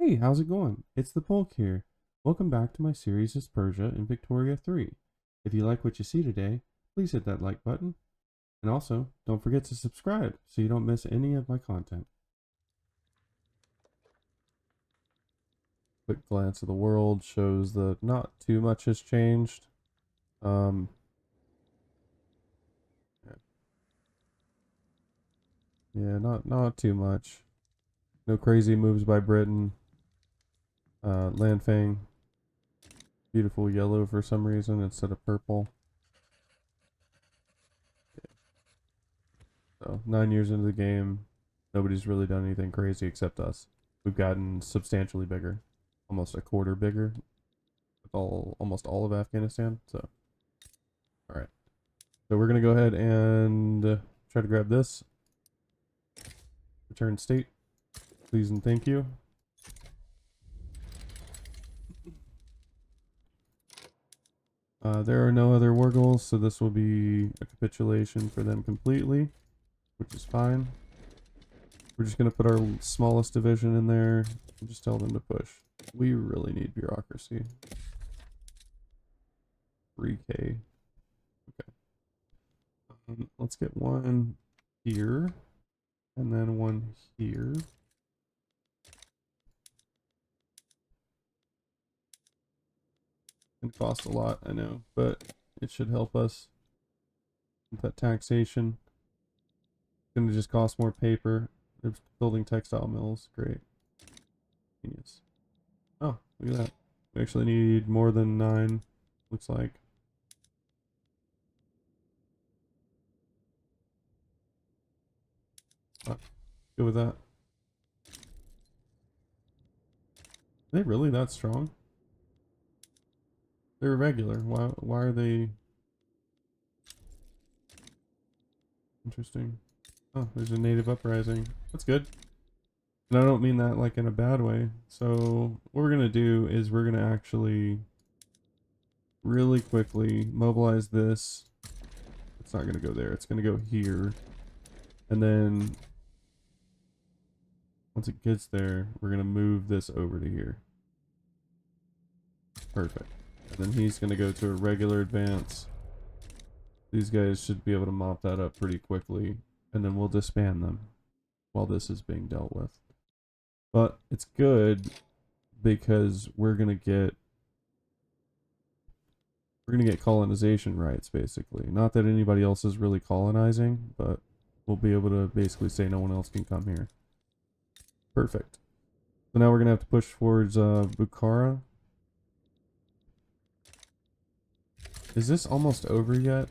Hey, how's it going? It's the Polk here. Welcome back to my series as Persia in Victoria 3. If you like what you see today, please hit that like button. And also, don't forget to subscribe so you don't miss any of my content. Quick glance of the world shows that not too much has changed. Um, yeah, not too much. No crazy moves by Britain. Landfang, beautiful yellow for some reason instead of purple. So 9 years into the game, nobody's really done anything crazy except us. We've gotten substantially bigger, almost a quarter bigger, with almost all of Afghanistan. So, all right. So we're gonna go ahead and try to grab this. Return state, please and thank you. There are no other war goals, so this will be a capitulation for them completely, which is fine. We're just gonna put our smallest division in there and just tell them to push. We really need bureaucracy. 3K. Okay. Let's get one here and then one here. It costs a lot, I know, but it should help us with that taxation. It's gonna just cost more paper. They're building textile mills. Great. Genius. Oh, look at that. We actually need more than 9, looks like. Go with that. Are they really that strong? They're irregular. Why are they interesting? Oh, there's a native uprising. That's good. And I don't mean that like in a bad way. So what we're gonna do is we're gonna actually really quickly mobilize this. It's not gonna go there. It's gonna go here. And then once it gets there, we're gonna move this over to here. Perfect. And then he's gonna go to a regular advance. These guys should be able to mop that up pretty quickly. And then we'll disband them while this is being dealt with. But it's good because we're gonna get colonization rights basically. Not that anybody else is really colonizing, but we'll be able to basically say no one else can come here. Perfect. So now we're gonna have to push towards Bukhara. Is this almost over yet?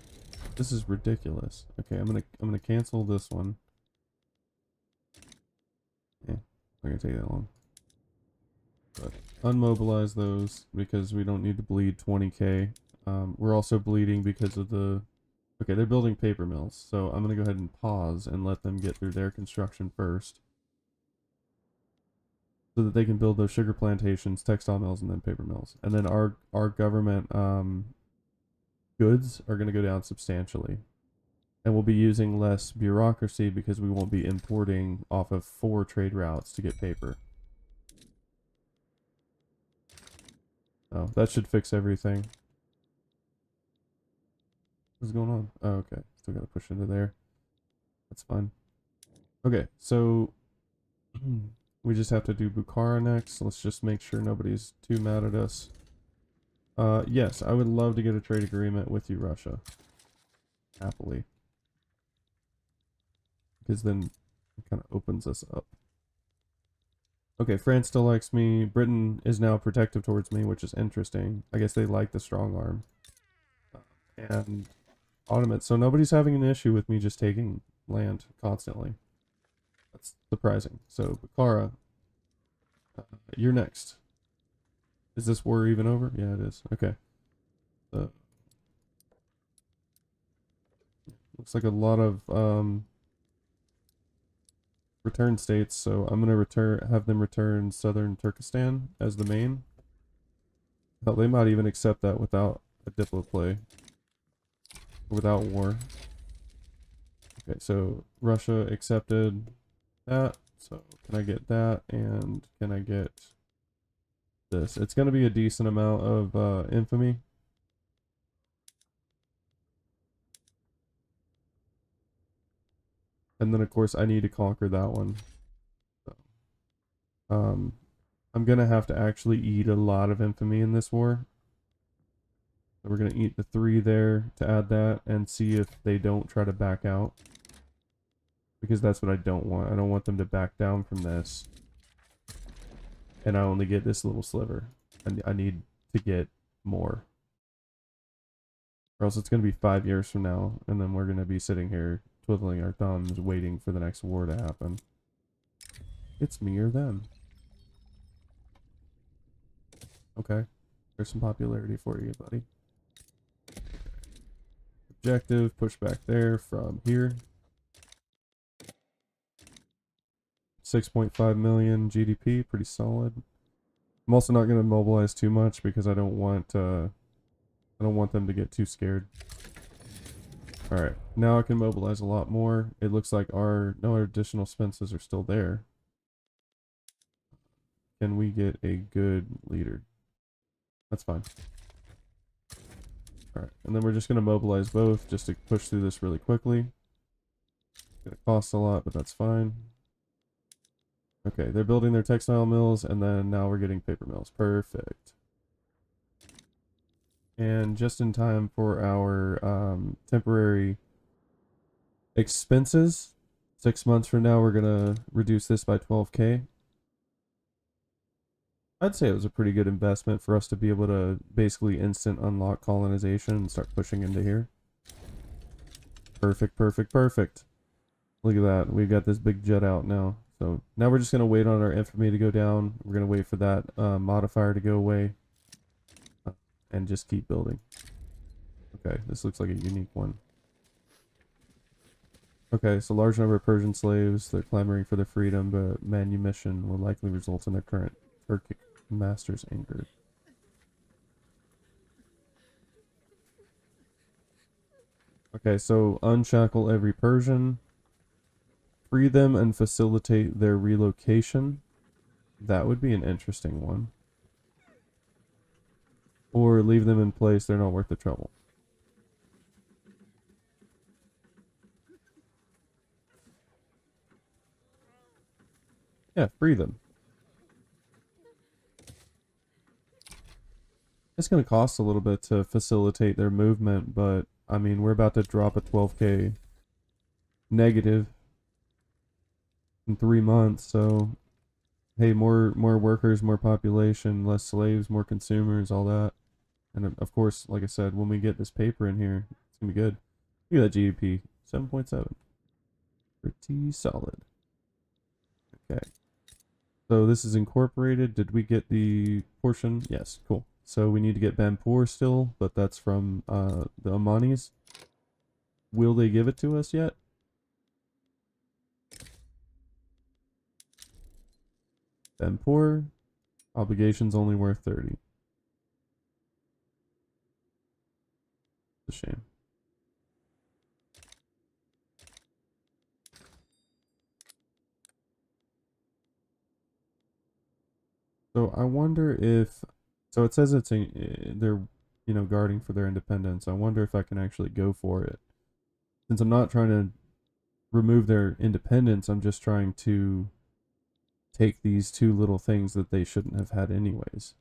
This is ridiculous. Okay, I'm gonna cancel this one. Yeah, not gonna take that long. But unmobilize those because we don't need to bleed 20k. We're also bleeding because of the... Okay, they're building paper mills, so I'm going to go ahead and pause and let them get through their construction first. So that they can build those sugar plantations, textile mills, and then paper mills. And then our government goods are going to go down substantially. And we'll be using less bureaucracy because we won't be importing off of 4 trade routes to get paper. Oh, that should fix everything. What's going on? Oh, okay. Still gotta push into there. That's fine. Okay, so we just have to do Bukhara next. Let's just make sure nobody's too mad at us. Yes, I would love to get a trade agreement with you, Russia. Happily. Because then it kind of opens us up. Okay, France still likes me. Britain is now protective towards me, which is interesting. I guess they like the strong arm. And Ottoman. So nobody's having an issue with me just taking land constantly. That's surprising. So, Bukhara, you're next. Is this war even over? Yeah, it is. Okay. Looks like a lot of return states, so I'm gonna have them return southern Turkestan as the main. Hell, they might even accept that without a diplo play, without war. Okay, so Russia accepted that. So can I get that, and can I get this. It's going to be a decent amount of infamy. And then, of course, I need to conquer that one. So, I'm going to have to actually eat a lot of infamy in this war. So we're going to eat the 3 there to add that and see if they don't try to back out. Because that's what I don't want. I don't want them to back down from this. And I only get this little sliver. And I need to get more. Or else it's going to be 5 years from now. And then we're going to be sitting here twiddling our thumbs waiting for the next war to happen. It's me or them. Okay. There's some popularity for you, buddy. Objective, push back there from here. 6.5 million GDP, pretty solid. I'm also not going to mobilize too much because I don't want them to get too scared. Alright, now I can mobilize a lot more. It looks like no additional expenses are still there. Can we get a good leader? That's fine. Alright, and then we're just going to mobilize both just to push through this really quickly. It's going to cost a lot, but that's fine. Okay, they're building their textile mills, and then now we're getting paper mills. Perfect. And just in time for our temporary expenses. 6 months from now, we're going to reduce this by 12K. I'd say it was a pretty good investment for us to be able to basically instant unlock colonization and start pushing into here. Perfect, perfect, perfect. Look at that. We've got this big jet out now. So now we're just going to wait on our infamy to go down. We're going to wait for that modifier to go away. And just keep building. Okay, this looks like a unique one. Okay, so large number of Persian slaves. They're clamoring for their freedom, but manumission will likely result in their current Turkic master's anger. Okay, so unshackle every Persian. Free them and facilitate their relocation. That would be an interesting one. Or leave them in place, they're not worth the trouble. Yeah, free them. It's going to cost a little bit to facilitate their movement, but I mean, we're about to drop a 12K negative in 3 months, so hey, more workers, more population, less slaves, more consumers, all that. And of course, like I said, when we get this paper in here, it's gonna be good. Look at that GDP, 7.7. Pretty solid. Okay. So this is incorporated. Did we get the portion? Yes, cool. So we need to get Banpur still, but that's from the Omanis. Will they give it to us yet? Banpur, obligations only worth 30. It's a shame. So I wonder if, so it says they're, guarding for their independence. I wonder if I can actually go for it. Since I'm not trying to remove their independence, I'm just trying to take these 2 little things that they shouldn't have had anyways.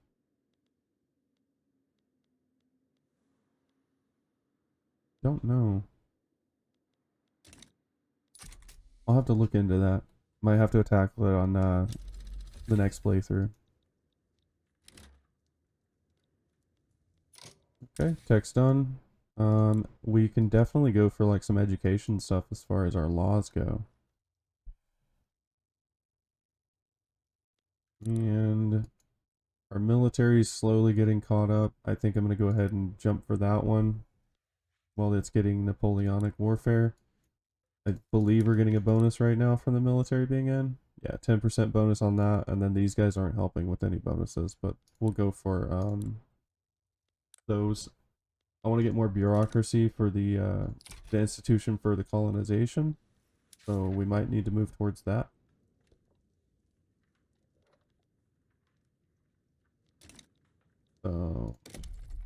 Don't know. I'll have to look into that. Might have to tackle it on the next playthrough. Okay, text done. We can definitely go for like some education stuff as far as our laws go. And our military is slowly getting caught up. I think I'm going to go ahead and jump for that one while it's getting Napoleonic warfare. I believe we're getting a bonus right now from the military being in. Yeah, 10% bonus on that, and then these guys aren't helping with any bonuses, but we'll go for those. I want to get more bureaucracy for the institution for the colonization, so we might need to move towards that.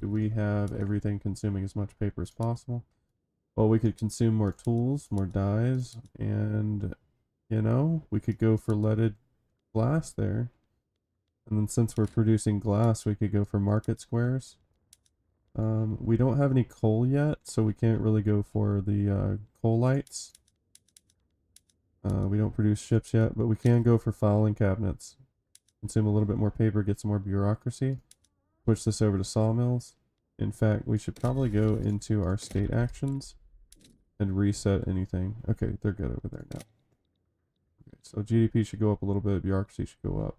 Do we have everything consuming as much paper as possible? Well, we could consume more tools, more dyes, and, you know, we could go for leaded glass there. And then since we're producing glass, we could go for market squares. We don't have any coal yet, so we can't really go for the coal lights. We don't produce ships yet, but we can go for filing cabinets. Consume a little bit more paper, get some more bureaucracy. Push this over to sawmills. In fact, we should probably go into our state actions and reset anything. Okay, they're good over there now. Okay, so GDP should go up a little bit, bureaucracy should go up.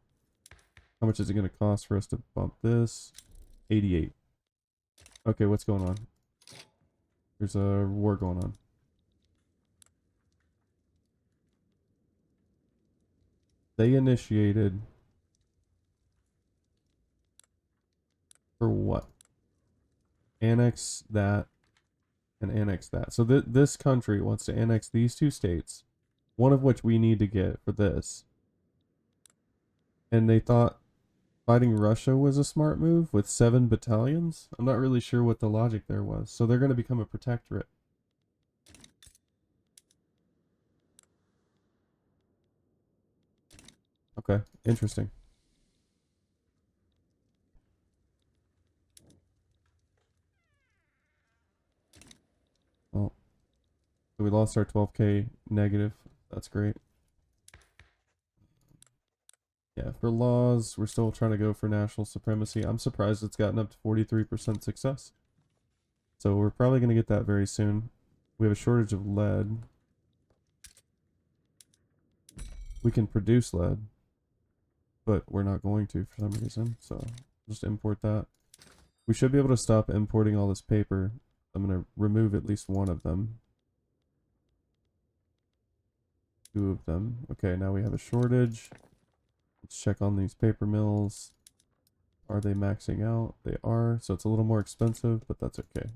How much is it going to cost for us to bump this? 88. Okay, what's going on? There's a war going on. They initiated for what? Annex that and annex that. So this country wants to annex these two states, one of which we need to get for this. And they thought fighting Russia was a smart move with 7 battalions. I'm not really sure what the logic there was. So they're going to become a protectorate. Okay, interesting. Well, so we lost our 12k negative. That's great. Yeah, for laws, we're still trying to go for national supremacy. I'm surprised it's gotten up to 43% success. So we're probably going to get that very soon. We have a shortage of lead. We can produce lead, but we're not going to for some reason. So just import that. We should be able to stop importing all this paper. I'm going to remove at least one of them. 2 of them. Okay, now we have a shortage. Let's check on these paper mills. Are they maxing out? They are, so it's a little more expensive, but that's okay.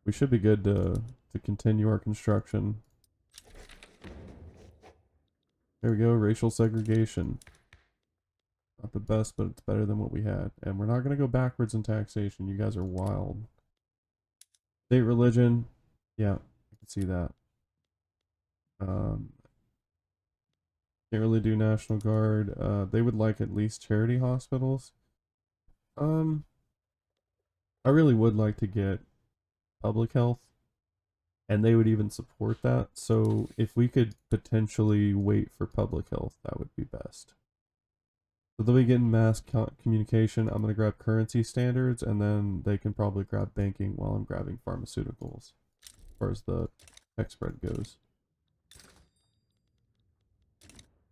We should be good to continue our construction. There we go, racial segregation. Not the best, but it's better than what we had. And we're not going to go backwards in taxation. You guys are wild. State religion. Yeah, I can see that. Can't really do National Guard. They would like at least charity hospitals. I really would like to get public health, and they would even support that. So if we could potentially wait for public health, that would be best. So they'll be getting mass communication. I'm going to grab currency standards, and then they can probably grab banking while I'm grabbing pharmaceuticals, as far as the tech spread goes.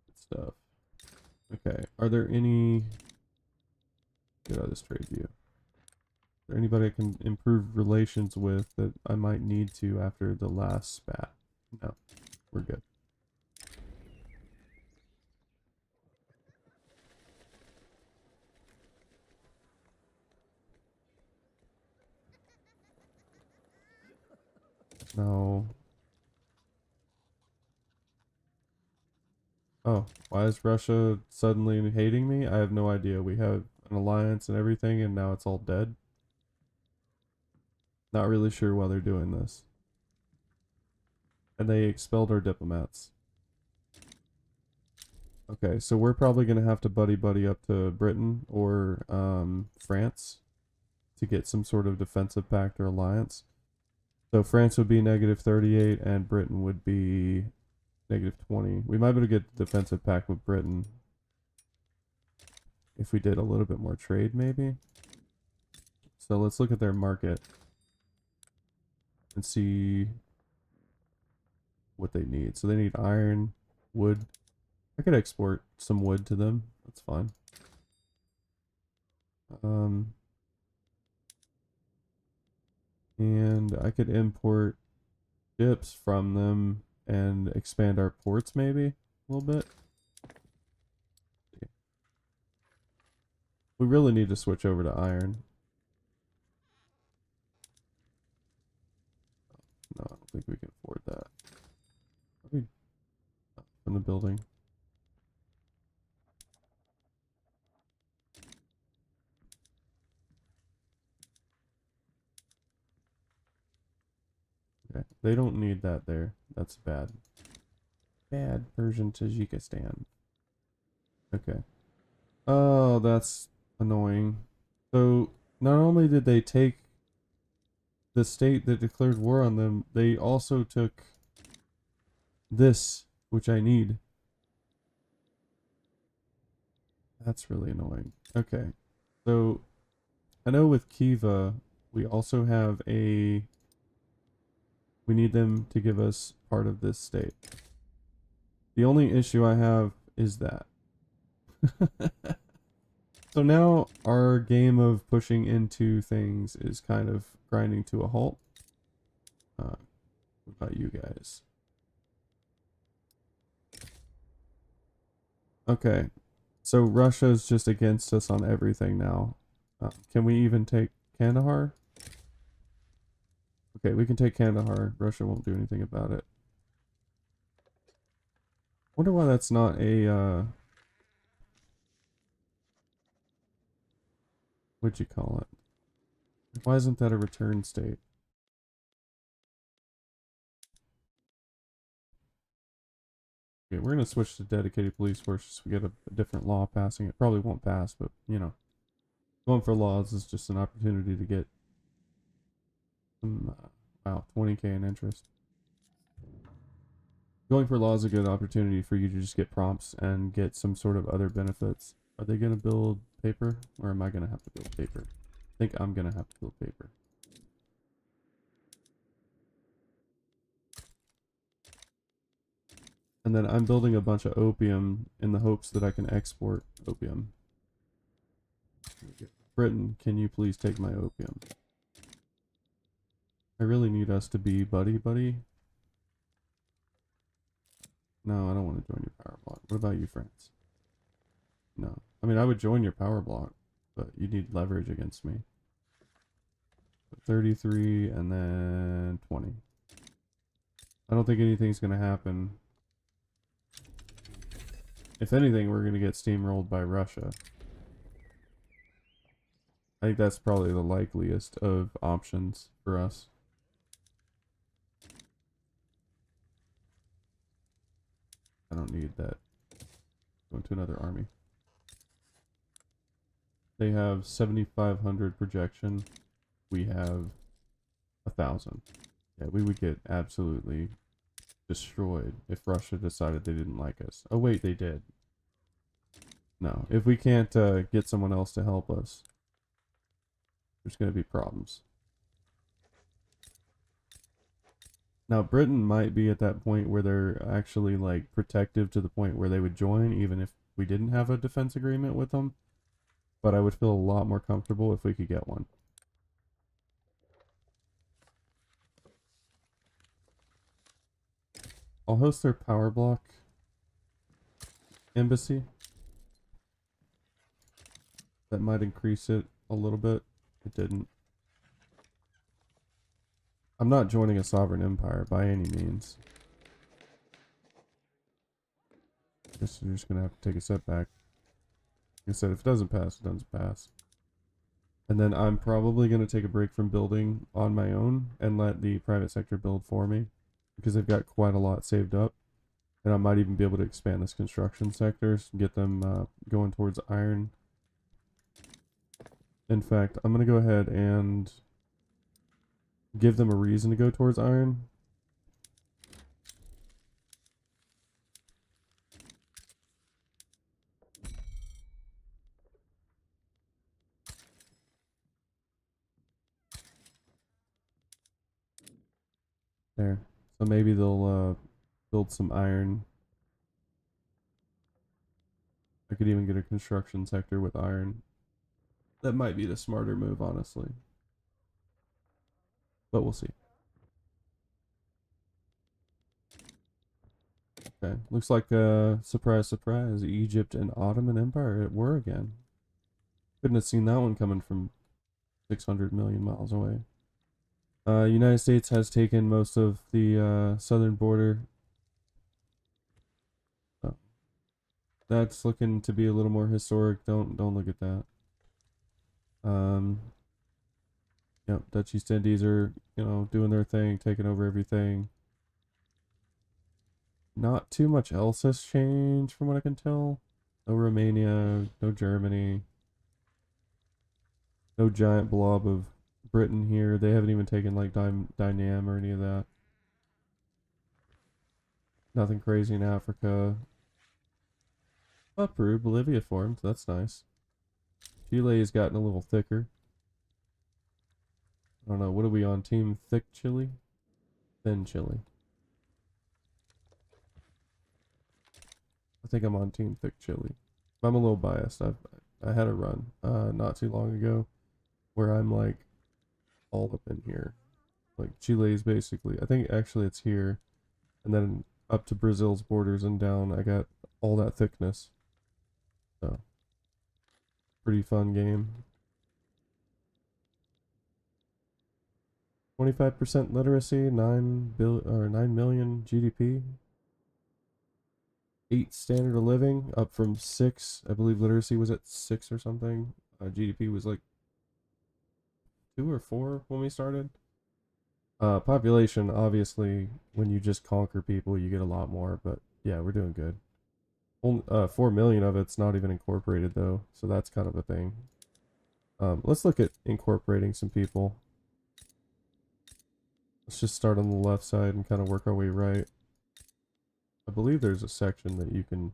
Good stuff. Okay, are there any... Get out of this trade view. Is there anybody I can improve relations with that I might need to after the last spat? No, we're good. No. Oh, why is Russia suddenly hating me? I have no idea. We have an alliance and everything, and now it's all dead. Not really sure why they're doing this. And they expelled our diplomats. Okay, so we're probably going to have to buddy up to Britain or France to get some sort of defensive pact or alliance. So France would be negative 38 and Britain would be negative 20. We might be able to get the defensive pact with Britain if we did a little bit more trade, maybe. So let's look at their market and see what they need. So they need iron, wood. I could export some wood to them. That's fine. And I could import ships from them and expand our ports maybe a little bit. We really need to switch over to iron. No, I don't think we can afford that. From the building. They don't need that there. That's bad. Bad Persian Tajikistan. Okay. Oh, that's annoying. So, not only did they take the state that declared war on them, they also took this, which I need. That's really annoying. Okay. So, I know with Kiva, we also have a... We need them to give us part of this state. The only issue I have is that. So now our game of pushing into things is kind of grinding to a halt. What about you guys? Okay, so Russia's just against us on everything now. Can we even take Kandahar? Okay, we can take Kandahar. Russia won't do anything about it. Wonder why that's not a, what'd you call it? Why isn't that a return state? Okay, we're gonna switch to dedicated police force so we get a different law passing. It probably won't pass, but, you know. Going for laws is just an opportunity to get some, wow, 20k in interest. Going for law is a good opportunity for you to just get prompts and get some sort of other benefits. Are they going to build paper, or am I going to have to build paper? I think I'm going to have to build paper. And then I'm building a bunch of opium in the hopes that I can export opium. Britain, can you please take my opium? I really need us to be buddy-buddy. No, I don't want to join your power block. What about you, France? No. I mean, I would join your power block, but you need leverage against me. 33 and then 20. I don't think anything's going to happen. If anything, we're going to get steamrolled by Russia. I think that's probably the likeliest of options for us. I don't need that. Go into another army. They have 7,500 projection. We have 1,000. Yeah, we would get absolutely destroyed if Russia decided they didn't like us. Oh wait, they did. No, if we can't get someone else to help us, there's going to be problems. Now, Britain might be at that point where they're actually like protective to the point where they would join even if we didn't have a defense agreement with them. But I would feel a lot more comfortable if we could get one. I'll host their power block embassy. That might increase it a little bit. It didn't. I'm not joining a sovereign empire by any means. You're just gonna have to take a setback. Like I said, if it doesn't pass, it doesn't pass. And then I'm probably gonna take a break from building on my own and let the private sector build for me, because they've got quite a lot saved up. And I might even be able to expand this construction sector, get them going towards iron. In fact, I'm going to go ahead and give them a reason to go towards iron. There. So maybe they'll build some iron. I could even get a construction sector with iron. That might be the smarter move, honestly. But we'll see. Okay. Looks like, surprise, surprise, Egypt and Ottoman Empire at war again. Couldn't have seen that one coming from 600 million miles away. United States has taken most of the southern border. So that's looking to be a little more historic. Don't look at that. Yep, Dutch East Indies are, you know, doing their thing, taking over everything. Not too much else has changed from what I can tell. No Romania, no Germany, no giant blob of Britain here. They haven't even taken like Dynam or any of that. Nothing crazy in Africa. Oh, Peru, Bolivia formed. That's nice. Chile has gotten a little thicker. I don't know. What are we on? Team thick chili? Thin chili. I think I'm on team thick chili. I'm a little biased. I had a run not too long ago where I'm like all up in here. Like Chile is basically, I think actually it's here, and then up to Brazil's borders and down. I got all that thickness. So pretty fun game. 25% literacy, 9 million GDP, 8 standard of living, up from 6. I believe literacy was at 6 or something. GDP was like 2 or 4 when we started. Population, obviously, when you just conquer people, you get a lot more, but yeah, we're doing good. 4 million of it's not even incorporated though, so that's kind of a thing. Let's look at incorporating some people. Let's just start on the left side and kind of work our way right. I believe there's a section that you can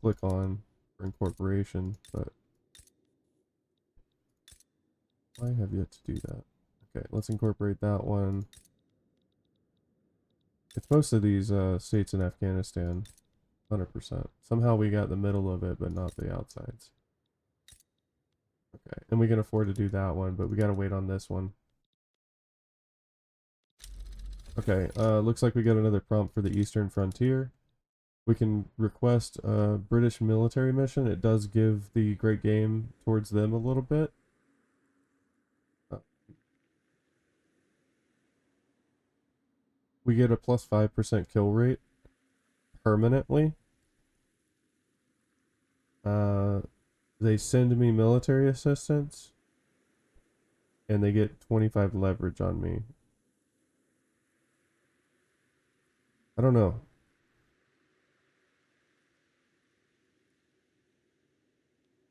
click on for incorporation, but I have yet to do that. Okay, let's incorporate that one. It's most of these states in Afghanistan, 100%. Somehow we got the middle of it, but not the outsides. Okay, and we can afford to do that one, but we gotta wait on this one. Okay, looks like we got another prompt for the Eastern Frontier. We can request a British military mission. It does give the Great Game towards them a little bit. We get a plus 5% kill rate permanently. Uh, they send me military assistance, and they get 25 leverage on me. I don't know.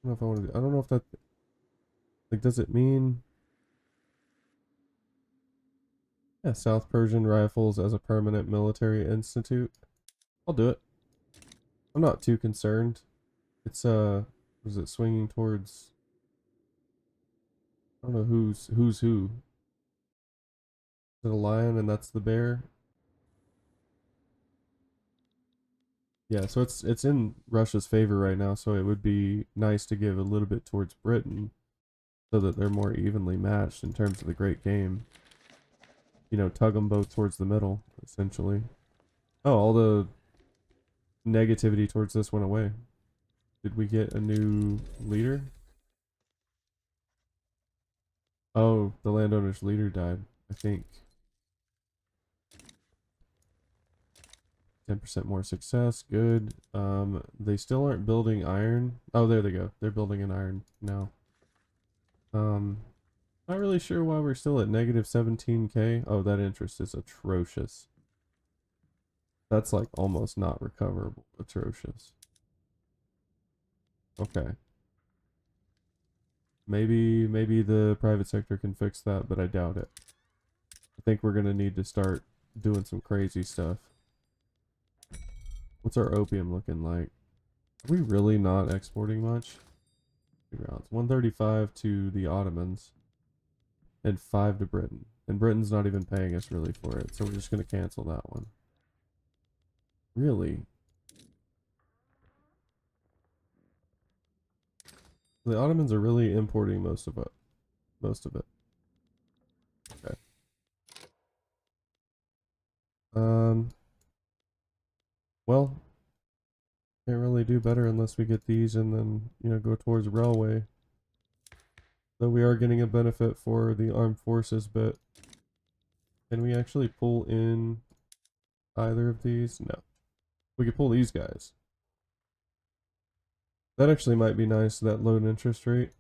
I don't know if I want to. I don't know if that like does it mean yeah South Persian rifles as a permanent military institute? I'll do it. I'm not too concerned. It's was it swinging towards? I don't know who's who. Is it a lion and that's the bear? Yeah, so it's in Russia's favor right now, so it would be nice to give a little bit towards Britain so that they're more evenly matched in terms of the great game. You know, tug them both towards the middle, essentially. Oh, all the negativity towards this went away. Did we get a new leader? Oh, the landowner's leader died, I think. 10% more success, good. They still aren't building iron. Oh, there they go. They're building an iron now. Um, Not really sure why we're still at negative 17k. Oh, that interest is atrocious. That's like almost not recoverable. Atrocious. Okay. Maybe the private sector can fix that, but I doubt it. I think we're gonna need to start doing some crazy stuff. What's our opium looking like? Are we really not exporting much? 135 to the Ottomans and 5 to Britain. And Britain's not even paying us really for it, so we're just gonna cancel that one. Really? The Ottomans are really importing most of it. Most of it. Okay. Um, well, can't really do better unless we get these and then, you know, go towards railway. Though we are getting a benefit for the armed forces bit. Can we actually pull in either of these? No. We could pull these guys. That actually might be nice, that low interest rate.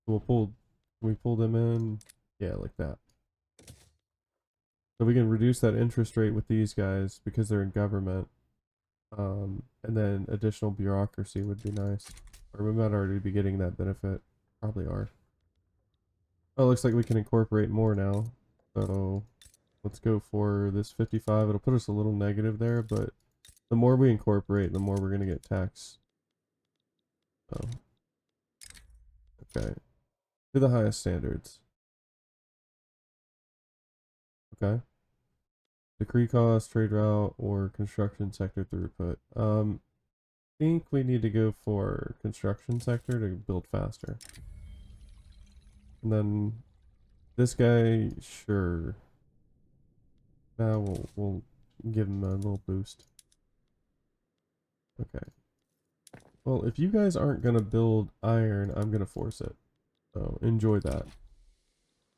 We'll pull, can we pull them in? Yeah, like that. So we can reduce that interest rate with these guys because they're in government. And then additional bureaucracy would be nice. Or we might already be getting that benefit. Probably are. Oh, looks like we can incorporate more now. So let's go for this 55. It'll put us a little negative there, but the more we incorporate, the more we're going to get tax. Oh, okay. To the highest standards. Okay. Decree cost, trade route, or construction sector throughput. Think we need to go for construction sector to build faster. And then this guy, sure. Now we'll give him a little boost. Okay. Well, if you guys aren't gonna build iron, I'm gonna force it. So enjoy that.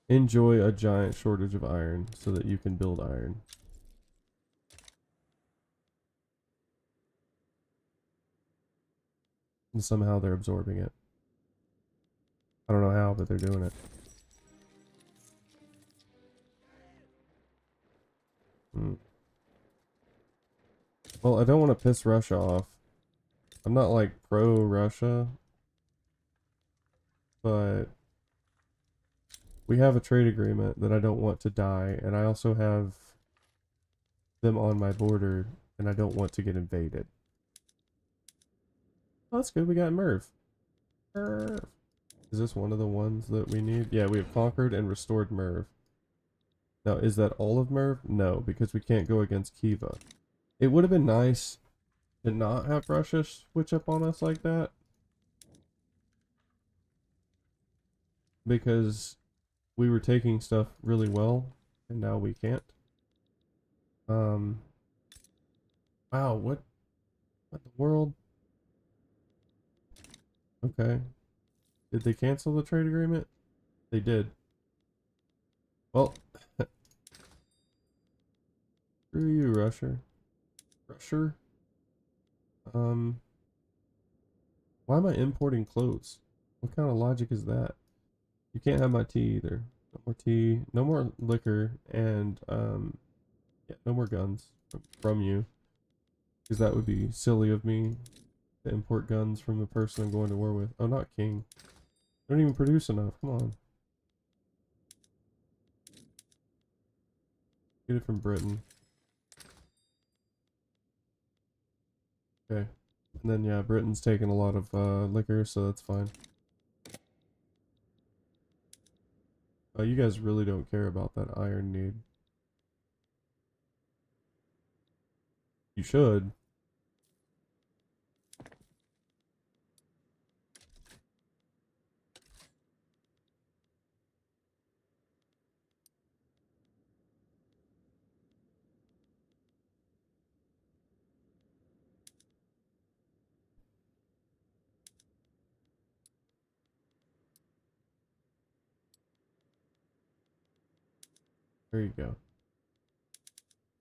Enjoy a giant shortage of iron so that you can build iron. And somehow they're absorbing it. I don't know how, but they're doing it. Hmm. Well, I don't want to piss Russia off. I'm not like pro-Russia, but we have a trade agreement that I don't want to die, and I also have them on my border, and I don't want to get invaded. Oh, that's good. We got Merv. Merv. Is this one of the ones that we need? Yeah, we have conquered and restored Merv. Now, is that all of Merv? No, because we can't go against Kiva. It would have been nice to not have Russia switch up on us like that, because we were taking stuff really well, and now we can't. Um, wow, what the world? Okay. Did they cancel the trade agreement? They did. Well, screw you, Russia. Russia? Um, why am I importing clothes? What kind of logic is that? You can't have my tea either. No more tea, no more liquor, and yeah, no more guns from you. Because that would be silly of me to import guns from the person I'm going to war with. Oh, not king. They don't even produce enough. Come on. Get it from Britain. Okay. And then, yeah, Britain's taking a lot of liquor, so that's fine. You guys really don't care about that iron need. You should. There you go.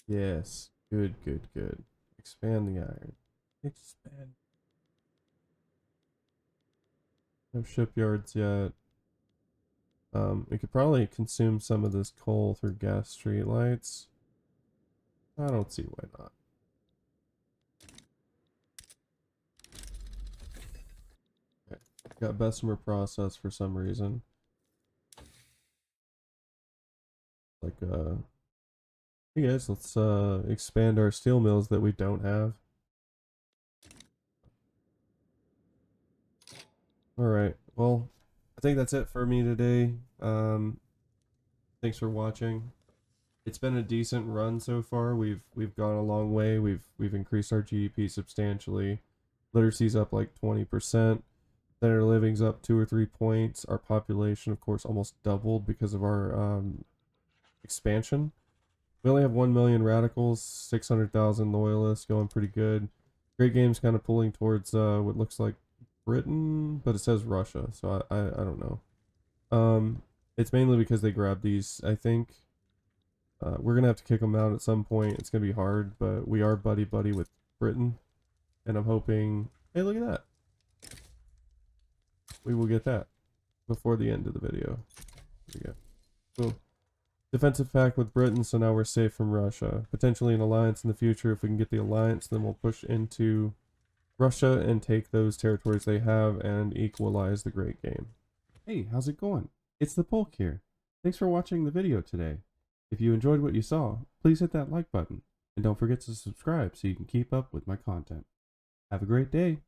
Yes. Good, good, good. Expand the iron. Expand. No shipyards yet. We could probably consume some of this coal through gas streetlights. I don't see why not. Okay. Got Bessemer process for some reason. Like, hey guys, let's expand our steel mills that we don't have. Alright, well, I think that's it for me today. Thanks for watching. It's been a decent run so far. We've gone a long way. We've increased our GDP substantially. Literacy's up like 20%. Standard of living's up 2 or 3 points. Our population, of course, almost doubled because of our expansion. We only have 1 million radicals, 600,000 loyalists, going pretty good. Great Game's kind of pulling towards what looks like Britain, but it says Russia, so I don't know. It's mainly because they grabbed these, I think. We're gonna have to kick them out at some point. It's gonna be hard, but we are buddy buddy with Britain, and I'm hoping. Hey, look at that! We will get that before the end of the video. Here we go. Cool. Defensive pact with Britain, so now we're safe from Russia. Potentially an alliance in the future. If we can get the alliance, then we'll push into Russia and take those territories they have and equalize the Great Game. Hey, how's it going? It's the Polk here. Thanks for watching the video today. If you enjoyed what you saw, please hit that like button. And don't forget to subscribe so you can keep up with my content. Have a great day.